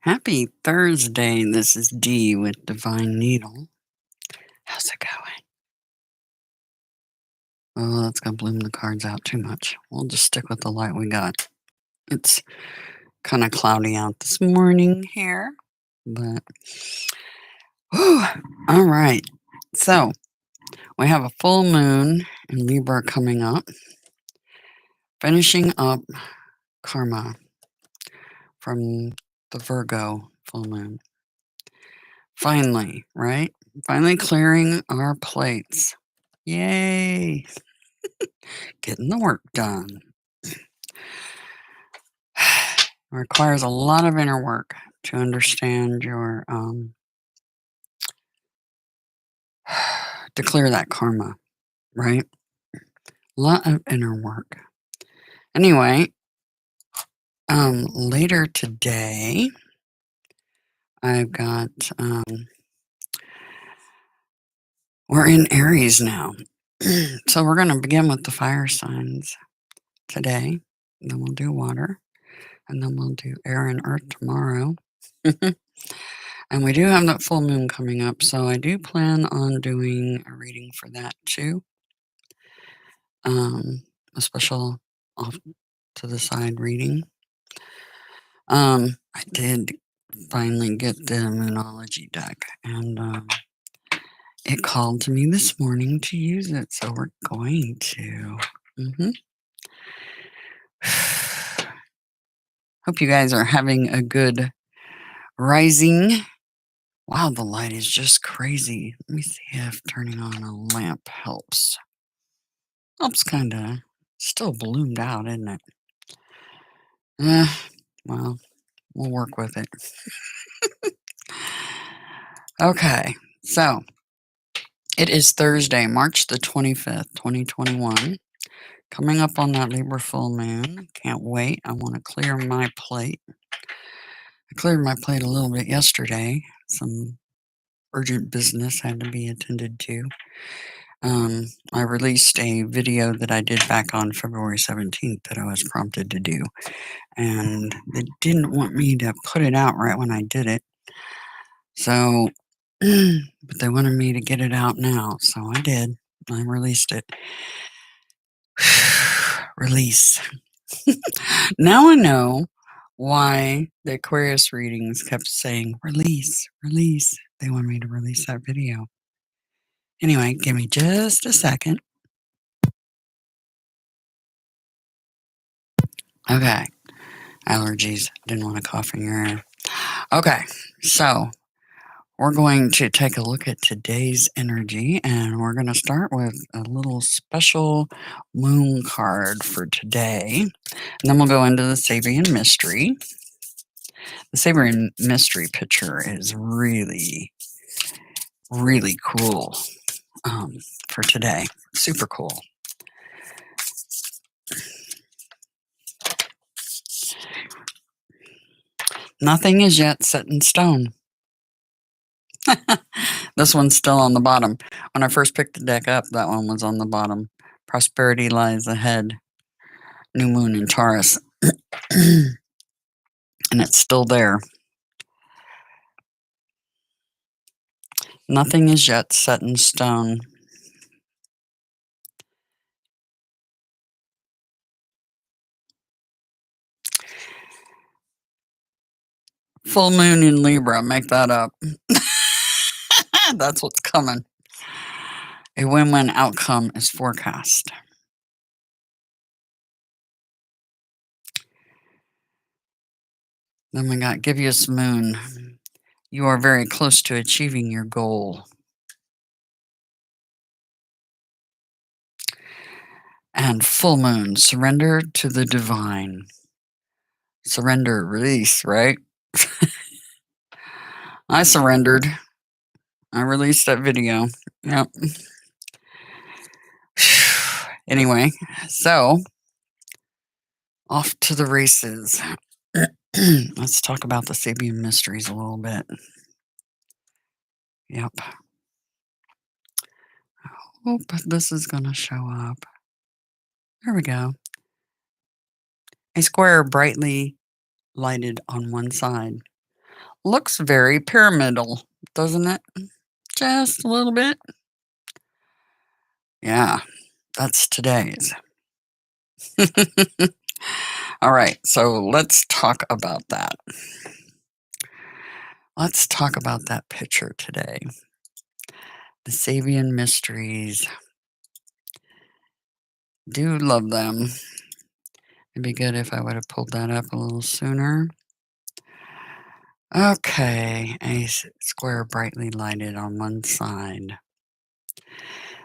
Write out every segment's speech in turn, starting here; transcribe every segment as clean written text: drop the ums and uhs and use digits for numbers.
Happy Thursday. This is Dee with Divine Needle. How's it going? Oh, that's going to bloom the cards out too much. We'll just stick with the light we got. It's kind of cloudy out this morning here, but whew, all right. So we have a full moon in Libra coming up, finishing up karma from the Virgo full moon. Finally, right? Finally clearing our plates. Yay! Getting the work done. Requires a lot of inner work to understand your, to clear that karma, right? A lot of inner work. Anyway, later today, I've got, we're in Aries now. So we're going to begin with the fire signs today. Then we'll do water. And then we'll do air and earth tomorrow. And we do have that full moon coming up, so I do plan on doing a reading for that too. A special off to the side reading. I did finally get the Moonology deck, and it called to me this morning to use it, so we're going to. Hope you guys are having a good rising. Wow, the light is just crazy. Let me see if turning on a lamp helps. Helps kind of. Still bloomed out, isn't it? Well, we'll work with it. Okay, so it is Thursday, March the 25th, 2021. Coming up on that Libra full moon. Can't wait. I want to clear my plate. I cleared my plate a little bit yesterday. Some urgent business had to be attended to. I released a video that I did back on February 17th that I was prompted to do. And they didn't want me to put it out right when I did it. So, but they wanted me to get it out now. So I did. I released it. Release. Now I know why the Aquarius readings kept saying, release, release. They wanted me to release that video. Anyway, give me just a second. Okay. Allergies. Didn't want to cough in your ear. Okay. So we're going to take a look at today's energy, and we're going to start with a little special moon card for today. And then we'll go into the Sabian Mystery. The Sabian Mystery picture is really, really cool for today. Super cool. Nothing is yet set in stone. This one's still on the bottom. When I first picked the deck up, that one was on the bottom. Prosperity lies ahead. New moon in Taurus. And it's still there. Nothing is yet set in stone. Full moon in Libra, make that up. That's what's coming. A win-win outcome is forecast. Then we got gibbous moon. You are very close to achieving your goal. And full moon, surrender to the divine. Surrender, release, right? I surrendered. I released that video. Yep. Anyway, so off to the races. Let's talk about the Sabian mysteries a little bit. Yep. I hope this is going to show up. There we go. A square brightly lighted on one side. Looks very pyramidal, doesn't it? Just a little bit. Yeah, that's today's. All right, so let's talk about that. Let's talk about that picture today. The Sabian Mysteries. Do love them. It'd be good if I would have pulled that up a little sooner. Okay, a square brightly lighted on one side.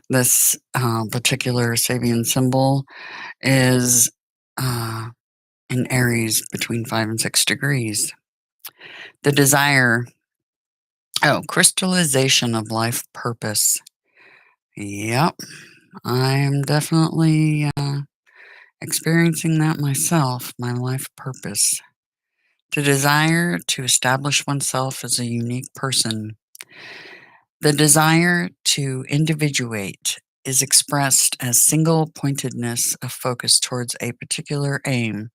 This particular Sabian symbol is in Aries between 5 and 6 degrees. The desire, crystallization of life purpose. Yep, I am definitely experiencing that myself, my life purpose. The desire to establish oneself as a unique person. The desire to individuate is expressed as single pointedness of focus towards a particular aim.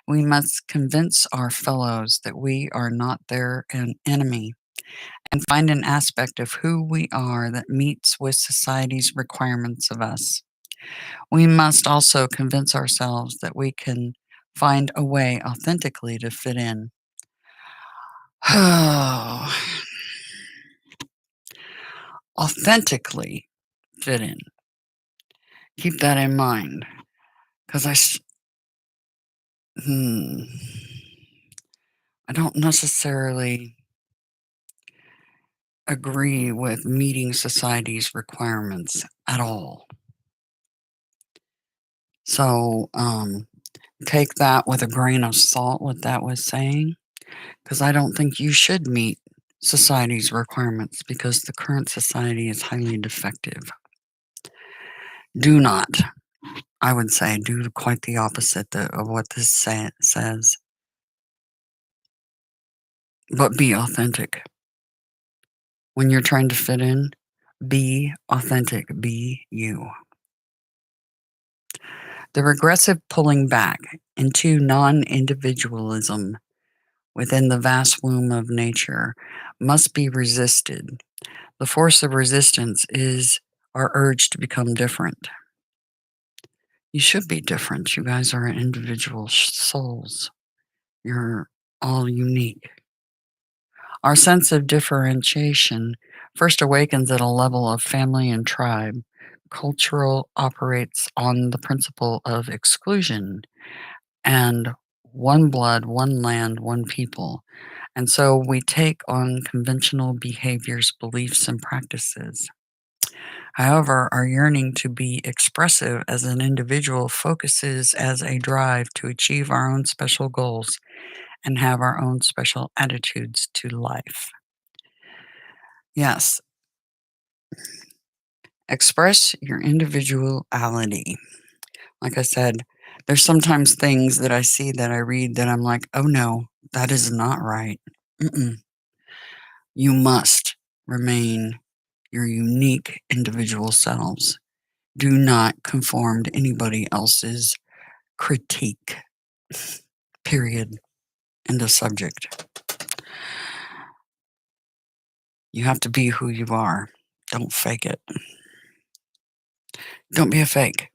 We must convince our fellows that we are not their enemy and find an aspect of who we are that meets with society's requirements of us. We must also convince ourselves that we can find a way authentically to fit in. Authentically fit in. Keep that in mind, because I don't necessarily agree with meeting society's requirements at all. So take that with a grain of salt, what that was saying, because I don't think you should meet society's requirements because the current society is highly defective. Do not, I would say, do quite the opposite of what this says. But be authentic. When you're trying to fit in, be authentic, be you. The regressive pulling back into non-individualism within the vast womb of nature must be resisted. The force of resistance is our urge to become different. You should be different. You guys are individual souls. You're all unique. Our sense of differentiation first awakens at a level of family and tribe. Cultural operates on the principle of exclusion and one blood, one land, one people. And so we take on conventional behaviors, beliefs, and practices. However, our yearning to be expressive as an individual focuses as a drive to achieve our own special goals and have our own special attitudes to life. Yes, express your individuality. Like I said, there's sometimes things that I see that I read that I'm like, oh no, that is not right. You must remain your unique individual selves. Do not conform to anybody else's critique. Period. End of subject. You have to be who you are. Don't fake it. Don't be a fake.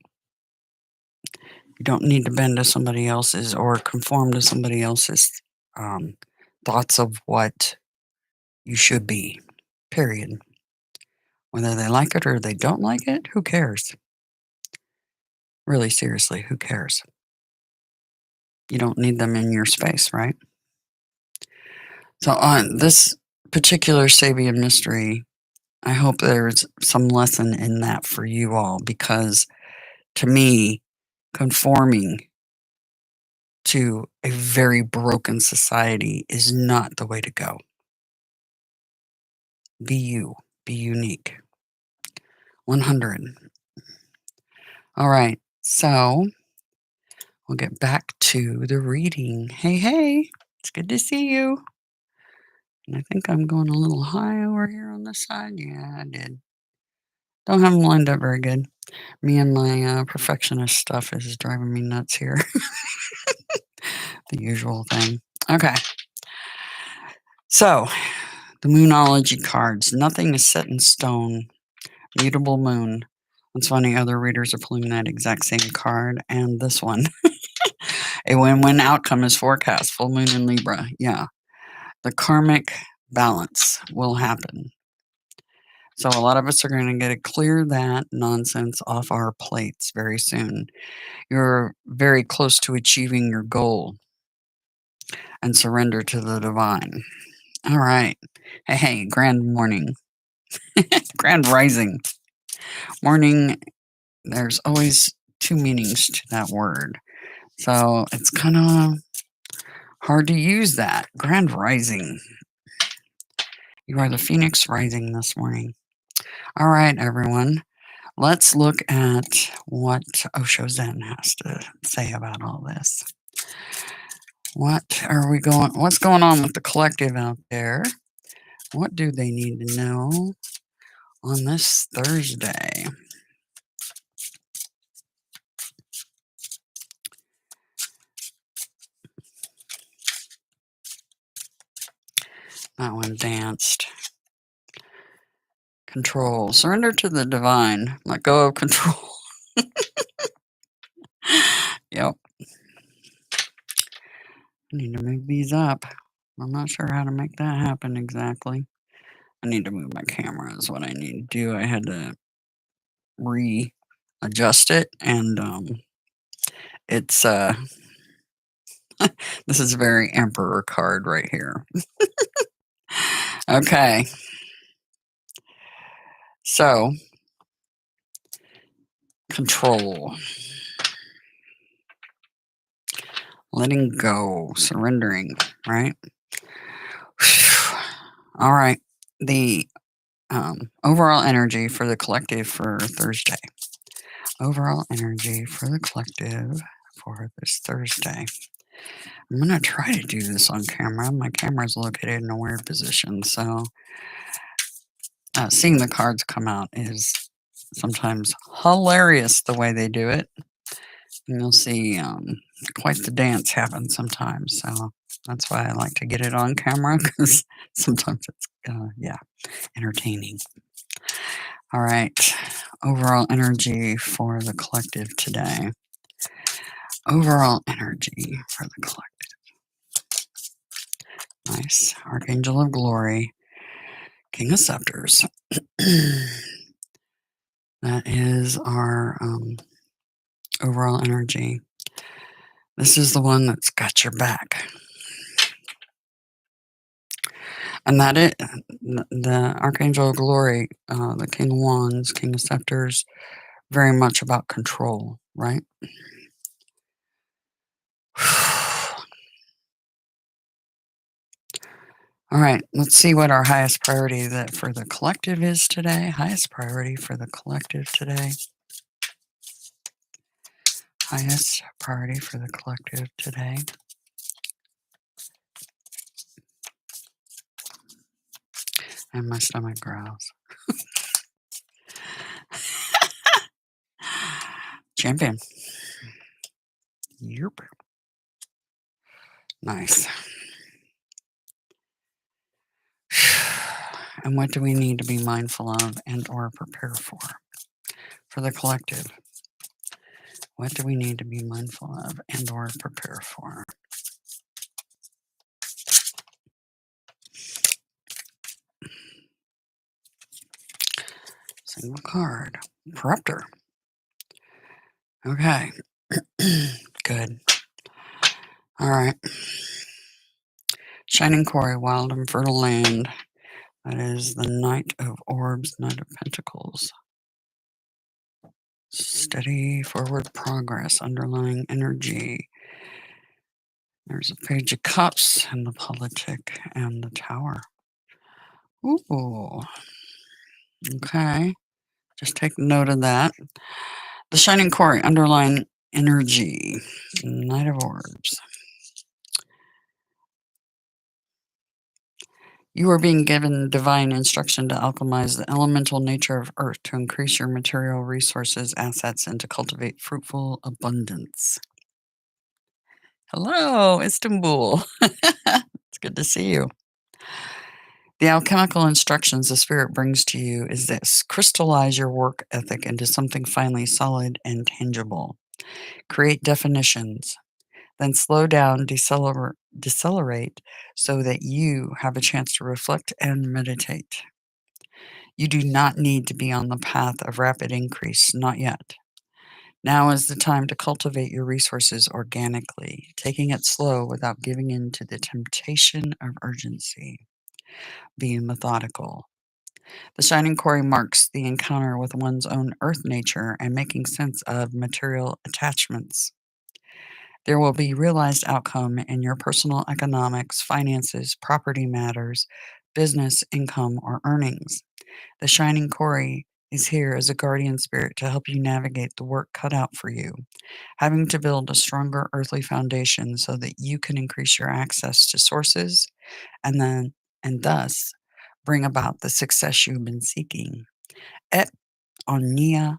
You don't need to bend to somebody else's or conform to somebody else's thoughts of what you should be. Period. Whether they like it or they don't like it, who cares? Really, seriously, who cares? You don't need them in your space, right? So on this particular Sabian mystery, I hope there's some lesson in that for you all, because to me, conforming to a very broken society is not the way to go. Be you, be unique. 100. All right, so we'll get back to the reading. Hey, hey, it's good to see you. And I think I'm going a little high over here on this side. Yeah, I did. Don't have them lined up very good. Me and my perfectionist stuff is driving me nuts here. The usual thing. Okay. So, the Moonology cards. Nothing is set in stone. Mutable moon. It's funny, other readers are pulling that exact same card and this one. A win-win outcome is forecast. Full moon in Libra. Yeah. The karmic balance will happen. So a lot of us are going to get to clear that nonsense off our plates very soon. You're very close to achieving your goal and surrender to the divine. All right. Hey, grand morning. Grand rising. Morning, there's always two meanings to that word. So it's kind of hard to use that. Grand rising. You are the phoenix rising this morning. All right, everyone. Let's look at what Osho Zen has to say about all this. What's going on with the collective out there? What do they need to know on this Thursday? That one danced. Control. Surrender to the divine. Let go of control. Yep. I need to move these up. I'm not sure how to make that happen exactly. I need to move my camera is what I need to do. I had to readjust it, and it's this is a very emperor card right here. Okay. So, control. Letting go, surrendering, right? All right. The overall energy for the collective for Thursday. Overall energy for the collective for this Thursday. I'm going to try to do this on camera. My camera is located in a weird position, so seeing the cards come out is sometimes hilarious the way they do it. And you'll see quite the dance happen sometimes. So that's why I like to get it on camera, because sometimes it's, entertaining. All right. Overall energy for the collective today. Overall energy for the collective. Nice. Archangel of Glory. King of Scepters. That is our overall energy. This is the one that's got your back. And that it, the Archangel of Glory, the King of Wands, King of Scepters, very much about control, right? All right, let's see what our highest priority for the collective is today. Highest priority for the collective today. Highest priority for the collective today. And my stomach growls. Champion. Yep. Nice. And what do we need to be mindful of and or prepare for the collective? What do we need to be mindful of and or prepare for? Single card. Corruptor. Okay. Good. All right. Shining Quarry, wild and fertile land. That is the Knight of Orbs, Knight of Pentacles. Steady forward progress, underlying energy. There's a Page of Cups and the Politic and the Tower. Ooh. Okay. Just take note of that. The Shining Quarry, underlying energy. Knight of Orbs. You are being given divine instruction to alchemize the elemental nature of Earth to increase your material resources, assets, and to cultivate fruitful abundance. Hello, Istanbul. It's good to see you. The alchemical instructions the Spirit brings to you is this: crystallize your work ethic into something finally solid and tangible. Create definitions, then slow down, decelerate so that you have a chance to reflect and meditate. You do not need to be on the path of rapid increase, not yet. Now is the time to cultivate your resources organically, taking it slow without giving in to the temptation of urgency. Be methodical. The shining quarry marks the encounter with one's own earth nature and making sense of material attachments. There will be realized outcome in your personal economics, finances, property matters, business, income, or earnings. The shining quarry is here as a guardian spirit to help you navigate the work cut out for you, having to build a stronger earthly foundation so that you can increase your access to sources and thus bring about the success you've been seeking. Et omnia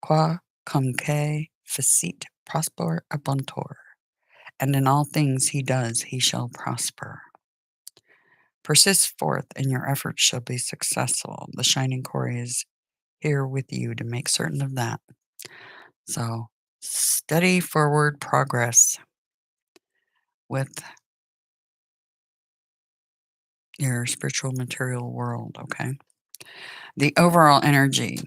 qua cum que facit prosper abuntor. And in all things he does, he shall prosper. Persist forth, and your efforts shall be successful. The shining quarry is here with you to make certain of that. So, steady forward progress with your spiritual material world, okay? The overall energy,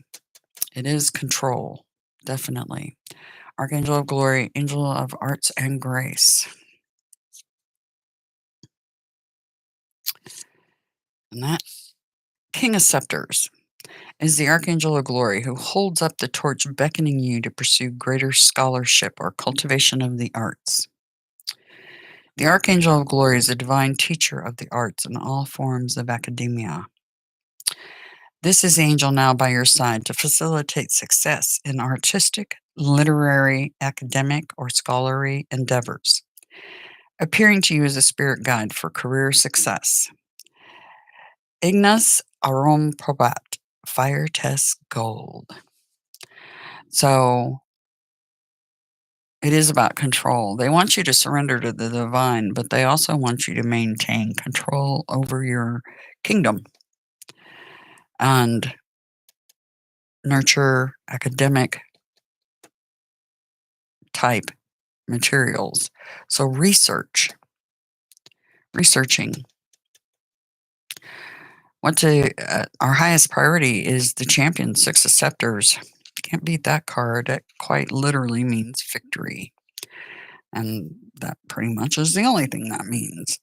it is control, definitely. Archangel of Glory, Angel of Arts and Grace. And that King of Scepters is the Archangel of Glory who holds up the torch, beckoning you to pursue greater scholarship or cultivation of the arts. The Archangel of Glory is a divine teacher of the arts and all forms of academia. This is the angel now by your side to facilitate success in artistic, literary, academic, or scholarly endeavors, appearing to you as a spirit guide for career success. Ignis Arom Probat, Fire Test Gold. So it is about control. They want you to surrender to the divine, but they also want you to maintain control over your kingdom and nurture academic type materials. So researching. Our highest priority is the champion, Six of Scepters. Can't beat that card. It quite literally means victory. And that pretty much is the only thing that means.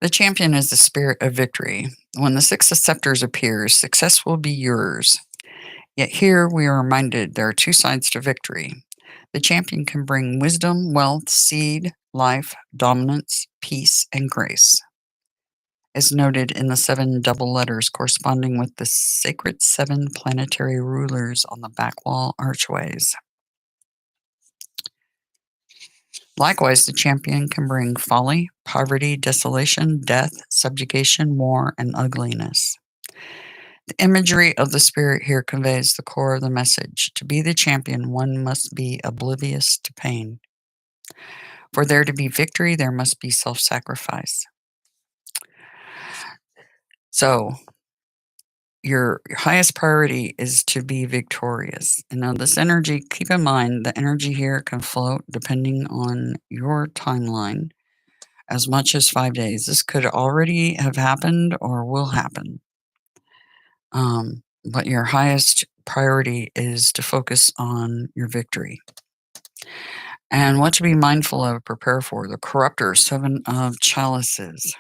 The champion is the spirit of victory. When the Six of Scepters appears, success will be yours. Yet here we are reminded there are two sides to victory. The champion can bring wisdom, wealth, seed, life, dominance, peace, and grace, as noted in the 7 double letters corresponding with the sacred 7 planetary rulers on the back wall archways. Likewise, the champion can bring folly, poverty, desolation, death, subjugation, war, and ugliness. The imagery of the spirit here conveys the core of the message. To be the champion, one must be oblivious to pain. For there to be victory, there must be self-sacrifice. So, your highest priority is to be victorious. And now this energy, keep in mind, the energy here can float depending on your timeline as much as 5 days. This could already have happened or will happen. But your highest priority is to focus on your victory. And what to be mindful of, prepare for. The corruptor, 7 of chalices.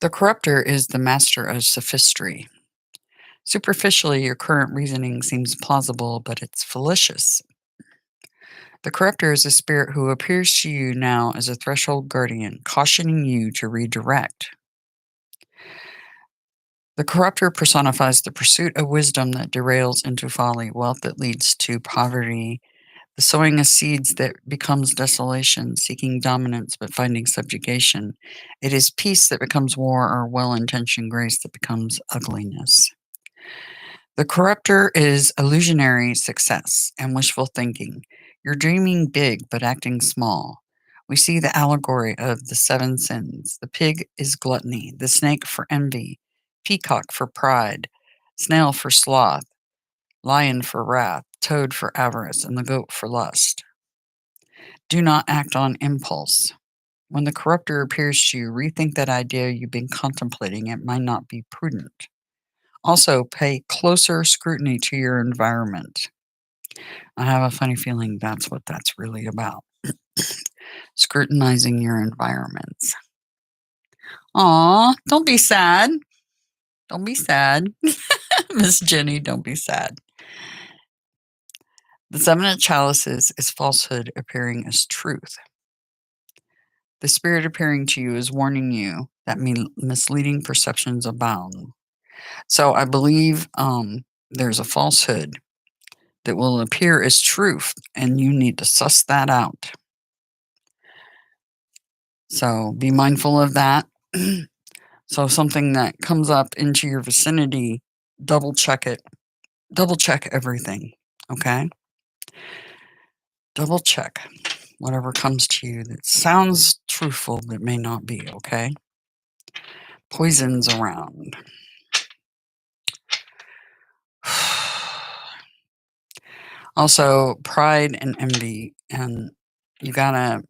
The corruptor is the master of sophistry. Superficially, your current reasoning seems plausible, but it's fallacious. The corruptor is a spirit who appears to you now as a threshold guardian, cautioning you to redirect. The corruptor personifies the pursuit of wisdom that derails into folly, wealth that leads to poverty The sowing of seeds that becomes desolation, seeking dominance but finding subjugation. It is peace that becomes war, or well-intentioned grace that becomes ugliness. The corrupter is illusionary success and wishful thinking. You're dreaming big but acting small. We see the allegory of the seven sins. The pig is gluttony, the snake for envy, peacock for pride, snail for sloth, lion for wrath, toad for avarice, and the goat for lust. Do not act on impulse. When the corrupter appears to you, rethink that idea you've been contemplating. It might not be prudent. Also, pay closer scrutiny to your environment. I have a funny feeling that's what that's really about. Scrutinizing your environments. Aw, don't be sad. Don't be sad. Miss Jenny, don't be sad. The seven of chalices is falsehood appearing as truth. The spirit appearing to you is warning you that misleading perceptions abound. So I believe there's a falsehood that will appear as truth, and you need to suss that out. So be mindful of that. So something that comes up into your vicinity, double check it. Double check everything, okay? Double check whatever comes to you that sounds truthful but may not be, okay? Poisons around. Also, pride and envy, and you gotta,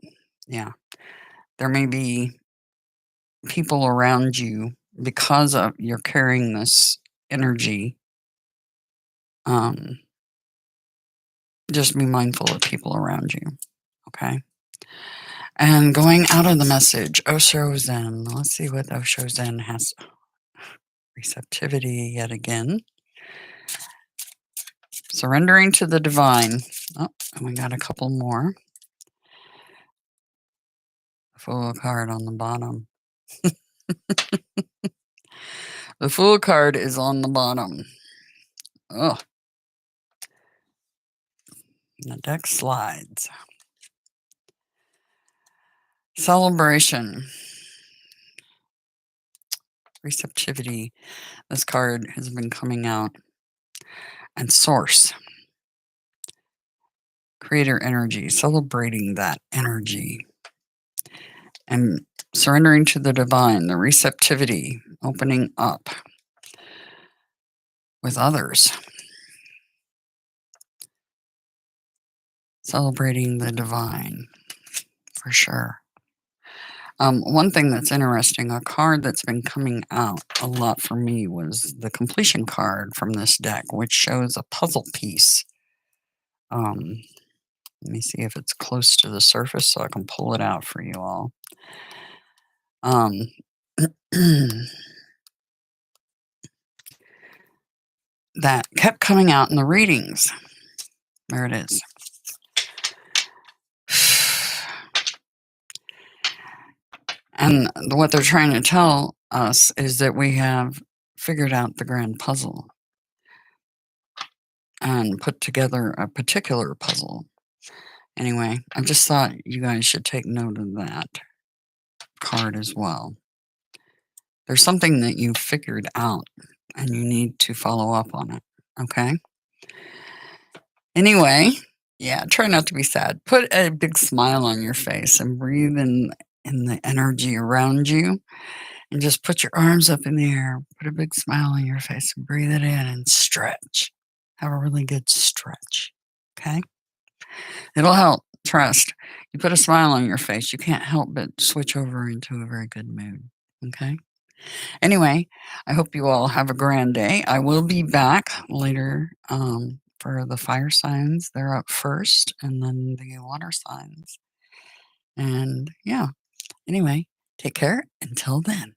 yeah, there may be people around you because of you're carrying this energy. Just be mindful of people around you, okay? And going out of the message, Osho Zen. Let's see what Osho Zen has. Receptivity yet again. Surrendering to the divine. Oh, and we got a couple more. Fool card on the bottom. The Fool card is on the bottom. Oh. The deck slides. Celebration. Receptivity. This card has been coming out. And source. Creator energy. Celebrating that energy. And surrendering to the divine. The receptivity. Opening up. With others. Celebrating the divine. For sure. One thing that's interesting, a card that's been coming out a lot for me was the completion card from this deck, which shows a puzzle piece. Let me see if it's close to the surface so I can pull it out for you all. That kept coming out in the readings. There it is. And what they're trying to tell us is that we have figured out the grand puzzle and put together a particular puzzle. Anyway, I just thought you guys should take note of that card as well. There's something that you figured out and you need to follow up on it, okay? Anyway, yeah, try not to be sad. Put a big smile on your face and breathe in the energy around you. And just put your arms up in the air. Put a big smile on your face and breathe it in and stretch. Have a really good stretch, okay? It'll help. Trust. You put a smile on your face, you can't help but switch over into a very good mood, okay? Anyway, I hope you all have a grand day. I will be back later for the fire signs. They're up first, and then the water signs. And yeah, anyway, take care until then.